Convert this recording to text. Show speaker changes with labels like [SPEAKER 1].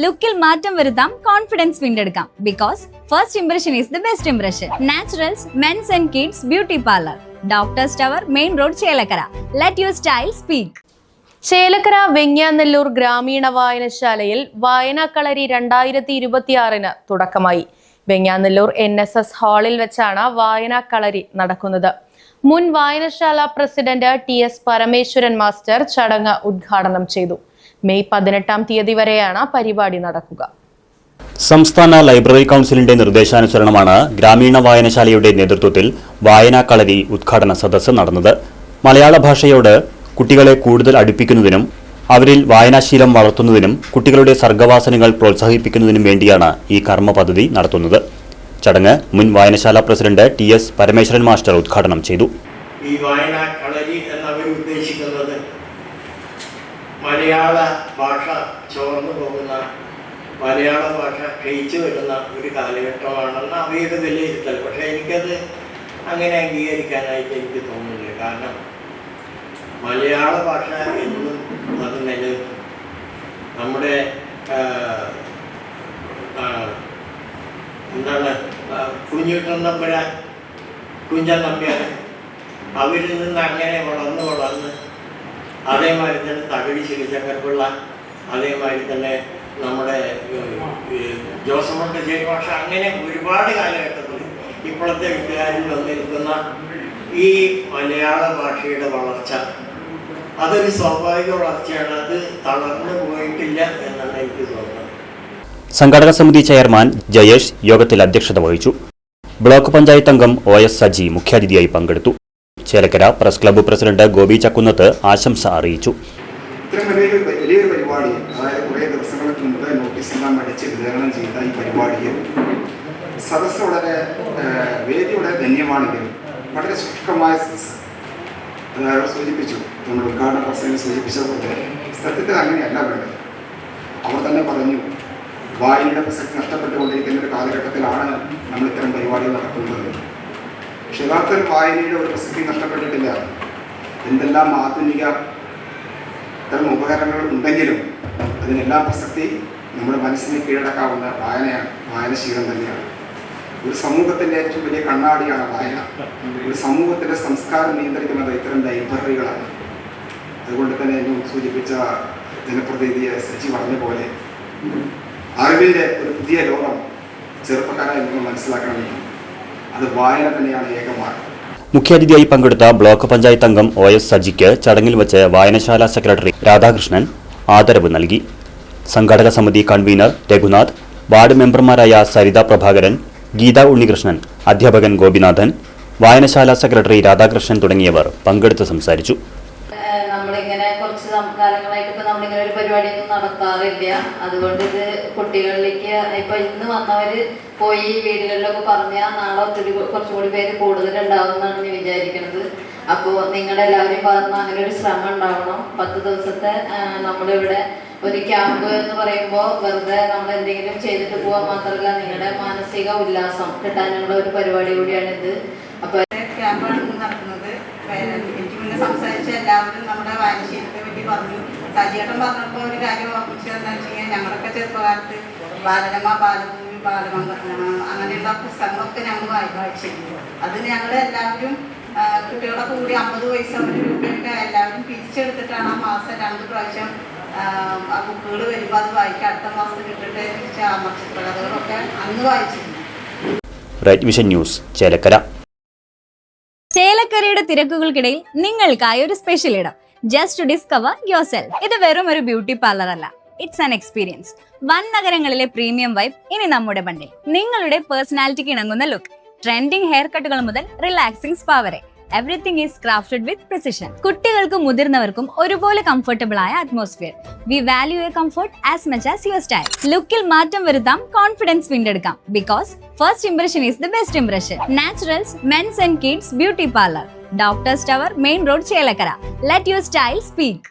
[SPEAKER 1] ലുക്കിൽ മാറ്റം വരുത്താം, കോൺഫിഡൻസ് വീണ്ടെടുക്കാം. Because first impression is the best impression. Naturals men's and kids beauty parlour, doctors tower, main road, Chelakkara. Let your style speak.
[SPEAKER 2] Chelakkara Vengyanellur ഗ്രാമീണ വായനശാലയിൽ വായനാക്കളരി 2026 തുടക്കമായി. വെങ്ങ്യാനെല്ലൂർ NSS ഹാളിൽ വെച്ചാണ് വായനാക്കളരി നടക്കുന്നത്. മുൻ വായനശാല പ്രസിഡന്റ് TS പരമേശ്വരൻ മാസ്റ്റർ ചടങ്ങ് ഉദ്ഘാടനം ചെയ്തു. മെയ് 18 വരെയാണ് പരിപാടി നടക്കുക.
[SPEAKER 3] സംസ്ഥാന ലൈബ്രറി കൗൺസിലിന്റെ നിർദ്ദേശാനുസരണമാണ് ഗ്രാമീണ വായനശാലയുടെ നേതൃത്വത്തിൽ വായനാക്കളരി ഉദ്ഘാടന സദസ്സ് നടന്നത്. മലയാള ഭാഷയോട് കുട്ടികളെ കൂടുതൽ അടുപ്പിക്കുന്നതിനും അവരിൽ വായനാശീലം വളർത്തുന്നതിനും കുട്ടികളുടെ സർഗവാസനകൾ പ്രോത്സാഹിപ്പിക്കുന്നതിനും വേണ്ടിയാണ് ഈ കർമ്മ പദ്ധതി നടത്തുന്നത്. ചടങ്ങ് മുൻ വായനശാല പ്രസിഡന്റ് TS പരമേശ്വരൻ മാസ്റ്റർ ഉദ്ഘാടനം ചെയ്തു.
[SPEAKER 4] ഈ വായനാക്കളരി എന്നവർ ഉദ്ദേശിക്കുന്നത് മലയാള ഭാഷ ചോർന്നു പോകുന്ന, മലയാള ഭാഷ ക്ഷയിച്ചു വരുന്ന ഒരു കാലഘട്ടമാണെന്ന് അവയുടെ വിലയിരുത്തൽ. പക്ഷേ എനിക്കത് അങ്ങനെ അംഗീകരിക്കാനായിട്ട് എനിക്ക് തോന്നുന്നില്ല. കാരണം മലയാള ഭാഷ എന്നും അത് നിലനിൽക്കും. നമ്മുടെ കുഞ്ഞുട്ടൻ നമ്പുരാൻ, കുഞ്ചൻ നമ്പ്യാർ, അവരിൽ നിന്ന് അങ്ങനെ വളർന്ന് അതേമാതിരി തന്നെ തകഴി ശിവശങ്കർപിള്ള, അതേമാതിരി തന്നെ നമ്മുടെ ജോസഫ് മുണ്ടശ്ശേരി ഭാഷ, അങ്ങനെ ഒരുപാട് കാലഘട്ടത്തിൽ ഇപ്പോഴത്തെ വിദ്യാലയത്തിൽ വന്നിരിക്കുന്ന ഈ മലയാള ഭാഷയുടെ വളർച്ച അതൊരു സ്വാഭാവിക വളർച്ചയാണ്. അത് തളർന്നു പോയിട്ടില്ല എന്നാണ് എനിക്ക് തോന്നുന്നത്.
[SPEAKER 3] സംഘാടക സമിതി ചെയർമാൻ ജയേഷ് യോഗത്തിൽ അധ്യക്ഷത വഹിച്ചു. ബ്ലോക്ക് പഞ്ചായത്ത് അംഗം OS സജി മുഖ്യാതിഥിയായി പങ്കെടുത്തു. Chelakkara press club president Gopi Chakkunnath ആശംസ അറിയിച്ചു.
[SPEAKER 5] ഇത്രയും വലിയൊരു പരിപാടി, അതായത് കുറേ ദിവസങ്ങൾക്ക് മുമ്പ് നോട്ടീസെല്ലാം അടിച്ച് വിതരണം ചെയ്ത ഈ പരിപാടിയിൽ സദസ്സ് വളരെ വേദി വളരെ ധന്യമാണെങ്കിലും വളരെ ശുഷ്കമായ സദസ്സ്. അത് സൂചിപ്പിച്ചു, നമ്മുടെ ഉദ്ഘാടന പ്രസംഗം സൂചിപ്പിച്ചതുപോലെ സത്യത്തിൽ അങ്ങനെയല്ല വേണ്ടത്. അവർ തന്നെ പറഞ്ഞു, വായനയുടെ പ്രസക്തി നഷ്ടപ്പെട്ടുകൊണ്ടിരിക്കുന്ന ഒരു കാലഘട്ടത്തിലാണ് നമ്മൾ ഇത്തരം പരിപാടികൾ നടത്തുന്നത്. പക്ഷെ യഥാർത്ഥത്തിൽ വായനയുടെ ഒരു പ്രസക്തി നഷ്ടപ്പെട്ടിട്ടില്ല. എന്തെല്ലാം ആധുനിക ഇത്തരം ഉപകരണങ്ങൾ ഉണ്ടെങ്കിലും അതിനെല്ലാം പ്രസക്തി നമ്മുടെ മനസ്സിനെ കീഴടക്കാവുന്ന വായനയാണ്, വായനശീലം തന്നെയാണ്. ഒരു സമൂഹത്തിൻ്റെ ഏറ്റവും വലിയ കണ്ണാടിയാണ് വായന. ഒരു സമൂഹത്തിൻ്റെ സംസ്കാരം നിയന്ത്രിക്കുന്നത് ഇത്തരം ലൈബ്രറികളാണ്. അതുകൊണ്ട് തന്നെ സൂചിപ്പിച്ച ജനപ്രതിനിധിയെ സജി പറഞ്ഞ പോലെ അറിവിൻ്റെ ഒരു പുതിയ ലോകം ചെറുപ്പക്കാരായി നിങ്ങൾ മനസ്സിലാക്കണമെന്നും അത് വായന തന്നെയാണ് ഏകമാർഗം.
[SPEAKER 3] മുഖ്യാതിഥിയായി പങ്കെടുത്ത ബ്ലോക്ക് പഞ്ചായത്ത് അംഗം OS സജിക്ക് ചടങ്ങിൽ വെച്ച് വായനശാല സെക്രട്ടറി രാധാകൃഷ്ണൻ ആദരവ് നൽകി. സംഘാടക സമിതി കൺവീനർ രഘുനാഥ്, വാർഡ് മെമ്പർമാരായ സരിത പ്രഭാകരൻ, ഗീത ഉണ്ണികൃഷ്ണൻ, അധ്യാപകൻ ഗോപിനാഥൻ, വായനശാല സെക്രട്ടറി രാധാകൃഷ്ണൻ തുടങ്ങിയവർ പങ്കെടുത്ത് സംസാരിച്ചു.
[SPEAKER 6] നമ്മളിങ്ങനെ കുറച്ച് കാലങ്ങളായിട്ട് ഇപ്പൊ നമ്മളിങ്ങനെ ഒരു പരിപാടിയൊന്നും നടത്താറില്ല. അതുകൊണ്ട് ഇത് കുട്ടികളിലേക്ക് ഇപ്പൊ ഇന്ന് വന്നവര് പോയി വീടുകളിലൊക്കെ പറഞ്ഞാൽ നാളെ ഒത്തിരി കുറച്ചുകൂടി പേര് കൂടുതലുണ്ടാവും എന്നാണ് ഞാൻ വിചാരിക്കുന്നത്. അപ്പോൾ നിങ്ങളെല്ലാവരും പറഞ്ഞ അങ്ങനെ ഒരു ശ്രമം ഉണ്ടാവണം. 10 ദിവസത്തെ നമ്മളിവിടെ ഒരു ക്യാമ്പ് എന്ന് പറയുമ്പോൾ വെറുതെ നമ്മൾ എന്തെങ്കിലും ചെയ്തിട്ട് പോകാൻ മാത്രമല്ല, നിങ്ങളുടെ മാനസിക ഉല്ലാസം കിട്ടാനുള്ള ഒരു പരിപാടി കൂടിയാണിത്. അപ്പോൾ
[SPEAKER 7] ക്യാമ്പാണ് നടത്തുന്നത്. എനിക്ക് മുന്നേ സംസാരിച്ച എല്ലാവരും നമ്മുടെ വായനശീലത്തെ പറ്റി പറഞ്ഞു. സജിയേട്ടൻ പറഞ്ഞപ്പോൾ ഒരു കാര്യം ഓർമ്മിച്ചത് എന്താണെന്ന് വെച്ച് കഴിഞ്ഞാൽ, ഞങ്ങളൊക്കെ ചെറുപ്പകാലത്ത് ബാലരമ, ബാലഭൂമി, ബാലമംഗളം അങ്ങനെയുള്ള പുസ്തകങ്ങളൊക്കെ ഞങ്ങൾ വായിച്ചിരുന്നു. അത് ഞങ്ങൾ എല്ലാവരും കുട്ടികളൊക്കെ കൂടി 50 പൈസ 1 രൂപയൊക്കെ എല്ലാവരും പിരിച്ചെടുത്തിട്ടാണ് ആ മാസം 2 പ്രാവശ്യം ആ ബുക്കുകൾ വരുമ്പോൾ അത് വായിക്കുക. അടുത്ത മാസം കിട്ടിട്ട് തിരിച്ച് ആ ചിത്രകഥകളൊക്കെ അന്ന് വായിച്ചിരുന്നു.
[SPEAKER 3] Right Vision News, Chelakkara.
[SPEAKER 1] ചേലക്കരയുടെ തിരക്കുകൾക്കിടയിൽ നിങ്ങൾക്കായി ഒരു സ്പെഷ്യൽ ഇടം, just to discover yourself. ഇത് വെറും ഒരു ബ്യൂട്ടി പാർലർ അല്ല, ഇറ്റ്സ് ആൻ എക്സ്പീരിയൻസ്. വൻ നഗരങ്ങളിലെ പ്രീമിയം വൈബ് ഇനി നമ്മുടെ ബണ്ടിൽ. നിങ്ങളുടെ പേഴ്സണാലിറ്റിക്ക് ഇണങ്ങുന്ന ലുക്ക്, ട്രെൻഡിംഗ് ഹെയർ കട്ടുകൾ മുതൽ റിലാക്സിംഗ് സ്പാ വരെ, everything is crafted with precision. കുട്ടികൾക്കും മുതിർന്നവർക്കും ഒരുപോലെ കംഫർട്ടബിൾ ആയ atmosphere. We value a comfort as much as your style. ലുക്കിൽ മാറ്റം വരുത്താം, കോൺഫിഡൻസ് വീണ്ടെടുക്കാം. Because first impression is the best impression. Naturals men's and kids beauty parlour, doctors tower, main road, Chelakkara. Let your style speak.